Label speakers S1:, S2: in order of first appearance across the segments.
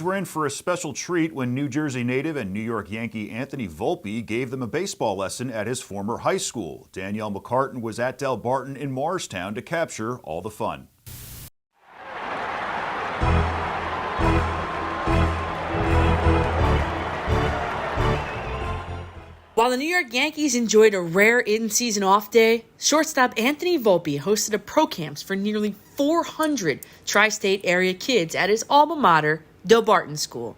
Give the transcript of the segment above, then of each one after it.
S1: kids were in for a special treat when New Jersey native and New York Yankee Anthony Volpe gave them a baseball lesson at his former high school. Danielle McCartan was at Del Barton in Morristown to capture all the fun.
S2: While the New York Yankees enjoyed a rare in-season off day, shortstop Anthony Volpe hosted a pro camps for nearly 400 tri-state area kids at his alma mater, Del Barton School.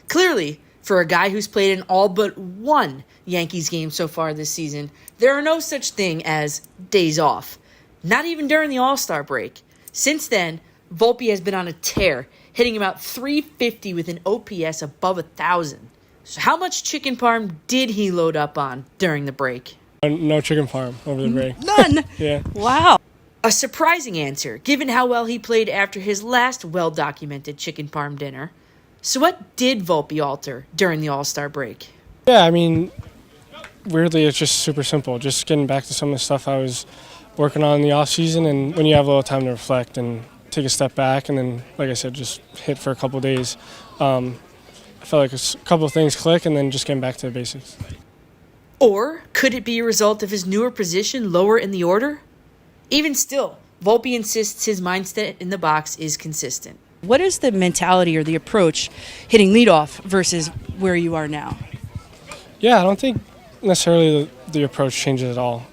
S2: Clearly, for a guy who's played in all but one Yankees game so far this season, there are no such thing as days off. Not even during the All-Star break. Since then, Volpe has been on a tear, hitting about .350 with an OPS above 1,000. So how much chicken parm did he load up on during the break?
S3: No chicken parm over the break.
S2: None?
S3: Yeah.
S2: Wow. A surprising answer, given how well he played after his last well-documented chicken parm dinner. So what did Volpe alter during the All-Star break?
S3: Yeah, I mean, weirdly, it's just super simple. Just getting back to some of the stuff I was working on in the off-season, and when you have a little time to reflect and take a step back, and then, like I said, just hit for a couple days. I felt like a couple of things click, and then just getting back to the basics.
S2: Or could it be a result of his newer position lower in the order? Even still, Volpe insists his mindset in the box is consistent.
S4: What is the mentality or the approach hitting leadoff versus where you are now?
S3: Yeah, I don't think necessarily the approach changes at all.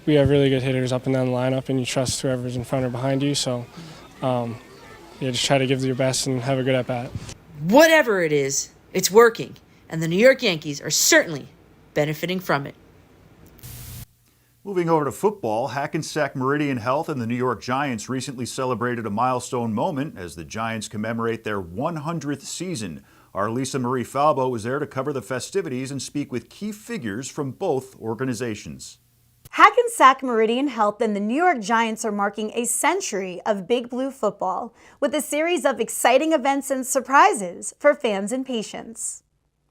S3: We have really good hitters up and down the lineup, and you trust whoever's in front or behind you. So, just try to give your best and have a good at-bat.
S2: Whatever it is, it's working, and the New York Yankees are certainly benefiting from it.
S1: Moving over to football, Hackensack Meridian Health and the New York Giants recently celebrated a milestone moment as the Giants commemorate their 100th season. Our Lisa Marie Falbo was there to cover the festivities and speak with key figures from both organizations.
S5: Hackensack Meridian Health and the New York Giants are marking a century of Big Blue football with a series of exciting events and surprises for fans and patients.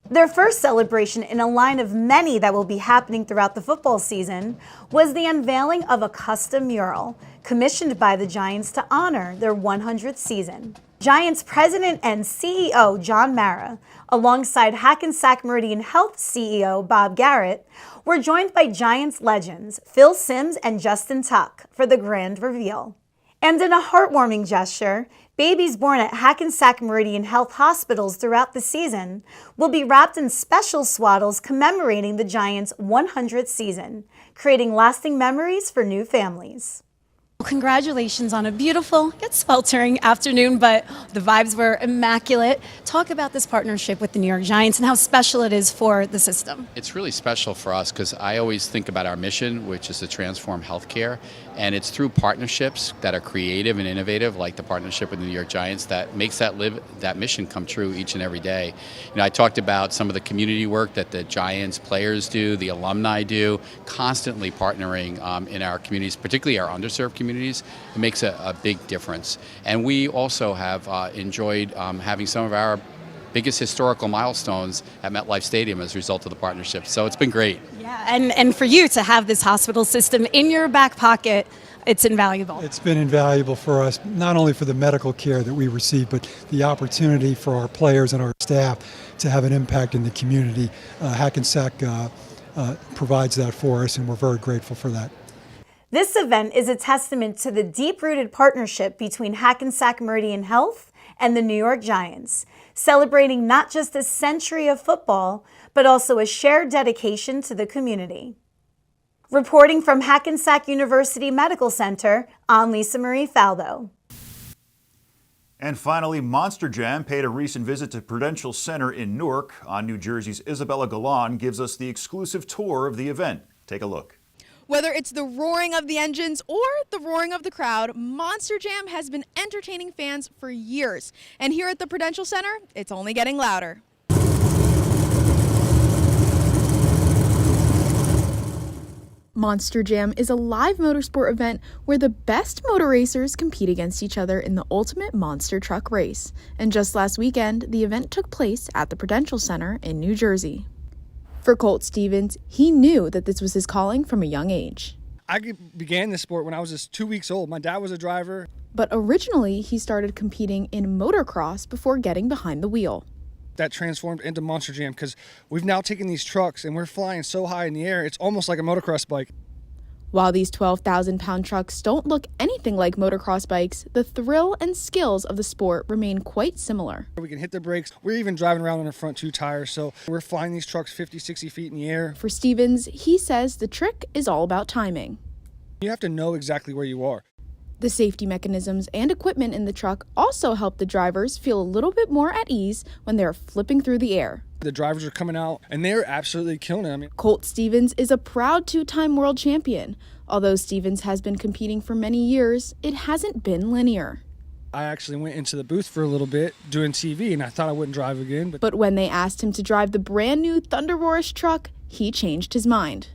S5: Their first celebration in a line of many that will be happening throughout the football season was the unveiling of a custom mural commissioned by the Giants to honor their 100th season. Giants President and CEO John Mara, alongside Hackensack Meridian Health CEO Bob Garrett, were joined by Giants legends Phil Simms and Justin Tuck for the grand reveal. And in a heartwarming gesture, babies born at Hackensack Meridian Health hospitals throughout the season will be wrapped in special swaddles commemorating the Giants' 100th season, creating lasting memories for new families.
S6: Congratulations on a beautiful yet sweltering afternoon, but the vibes were immaculate. Talk about this partnership with the New York Giants and how special it is for the system.
S7: It's really special for us because I always think about our mission, which is to transform healthcare, and it's through partnerships that are creative and innovative, like the partnership with the New York Giants, that makes that mission come true each and every day. I talked about some of the community work that the Giants players do, the alumni do, constantly partnering in our communities, particularly our underserved communities. It makes a big difference. And we also have enjoyed having some of our biggest historical milestones at MetLife Stadium as a result of the partnership. So it's been great.
S6: Yeah, and for you to have this hospital system in your back pocket, it's invaluable.
S8: It's been invaluable for us, not only for the medical care that we receive, but the opportunity for our players and our staff to have an impact in the community. Hackensack provides that for us, and we're very grateful for that.
S5: This event is a testament to the deep-rooted partnership between Hackensack Meridian Health and the New York Giants, celebrating not just a century of football, but also a shared dedication to the community. Reporting from Hackensack University Medical Center, I'm Lisa Marie Falbo.
S1: And finally, Monster Jam paid a recent visit to Prudential Center in Newark. On New Jersey's Isabella Galan gives us the exclusive tour of the event. Take a look.
S9: Whether it's the roaring of the engines or the roaring of the crowd, Monster Jam has been entertaining fans for years. And here at the Prudential Center, it's only getting louder. Monster Jam is a live motorsport event where the best motor racers compete against each other in the ultimate monster truck race. And just last weekend, the event took place at the Prudential Center in New Jersey. For Colt Stevens, he knew that this was his calling from a young age.
S10: I began this sport when I was just 2 weeks old. My dad was a driver.
S9: But originally, he started competing in motocross before getting behind the wheel.
S3: That transformed into Monster Jam because we've now taken these trucks and we're flying so high in the air, it's almost like a motocross bike.
S9: While these 12,000-pound trucks don't look anything like motocross bikes, the thrill and skills of the sport remain quite similar.
S3: We can hit the brakes. We're even driving around on the front two tires, so we're flying these trucks 50, 60 feet in the air.
S9: For Stevens, he says the trick is all about timing.
S3: You have to know exactly where you are.
S9: The safety mechanisms and equipment in the truck also help the drivers feel a little bit more at ease when they're flipping through the air.
S3: The drivers are coming out, and they're absolutely killing it. I mean,
S9: Colt Stevens is a proud two-time world champion. Although Stevens has been competing for many years, it hasn't been linear.
S3: I actually went into the booth for a little bit doing TV, and I thought I wouldn't drive again.
S9: But when they asked him to drive the brand new Thunderbourus truck, he changed his mind.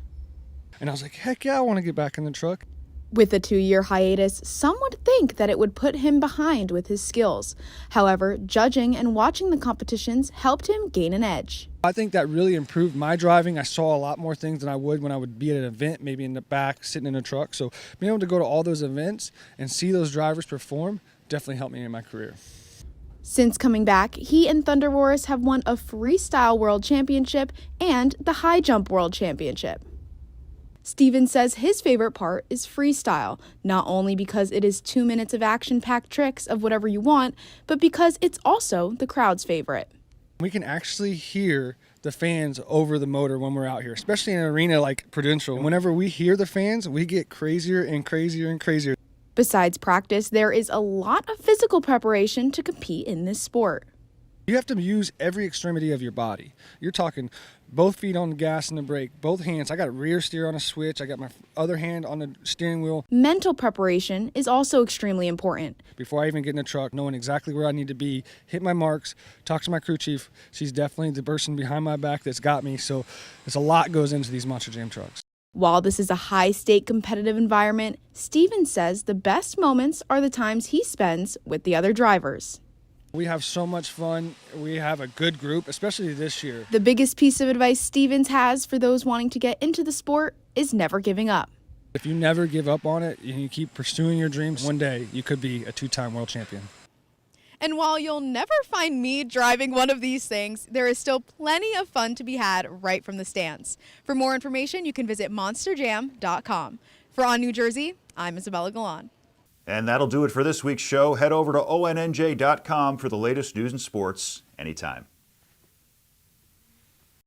S3: And I was like, heck yeah, I want to get back in the truck.
S9: With a 2-year hiatus, some would think that it would put him behind with his skills. However, judging and watching the competitions helped him gain an edge.
S3: I think that really improved my driving. I saw a lot more things than I would when I would be at an event, maybe in the back, sitting in a truck. So being able to go to all those events and see those drivers perform definitely helped me in my career.
S9: Since coming back, he and Thunderbourus have won a Freestyle World Championship and the High Jump World Championship. Stevens says his favorite part is freestyle, not only because it is 2 minutes of action-packed tricks of whatever you want, but because it's also the crowd's favorite.
S3: We can actually hear the fans over the motor when we're out here, especially in an arena like Prudential. Whenever we hear the fans, we get crazier and crazier and crazier.
S9: Besides practice, there is a lot of physical preparation to compete in this sport.
S3: You have to use every extremity of your body. You're talking both feet on the gas and the brake, both hands. I got a rear steer on a switch. I got my other hand on the steering wheel.
S9: Mental preparation is also extremely important.
S3: Before I even get in the truck, knowing exactly where I need to be, hit my marks, talk to my crew chief. She's definitely the person behind my back that's got me. So there's a lot goes into these Monster Jam trucks.
S9: While this is a high-stake competitive environment, Stevens says the best moments are the times he spends with the other drivers.
S3: We have so much fun. We have a good group, especially this year.
S9: The biggest piece of advice Stevens has for those wanting to get into the sport is never giving up.
S3: If you never give up on it and you keep pursuing your dreams, one day you could be a 2-time world champion.
S10: And while you'll never find me driving one of these things, there is still plenty of fun to be had right from the stands. For more information, you can visit monsterjam.com. For On New Jersey, I'm Isabella Galan.
S1: And that'll do it for this week's show. Head over to ONNJ.com for the latest news and sports anytime.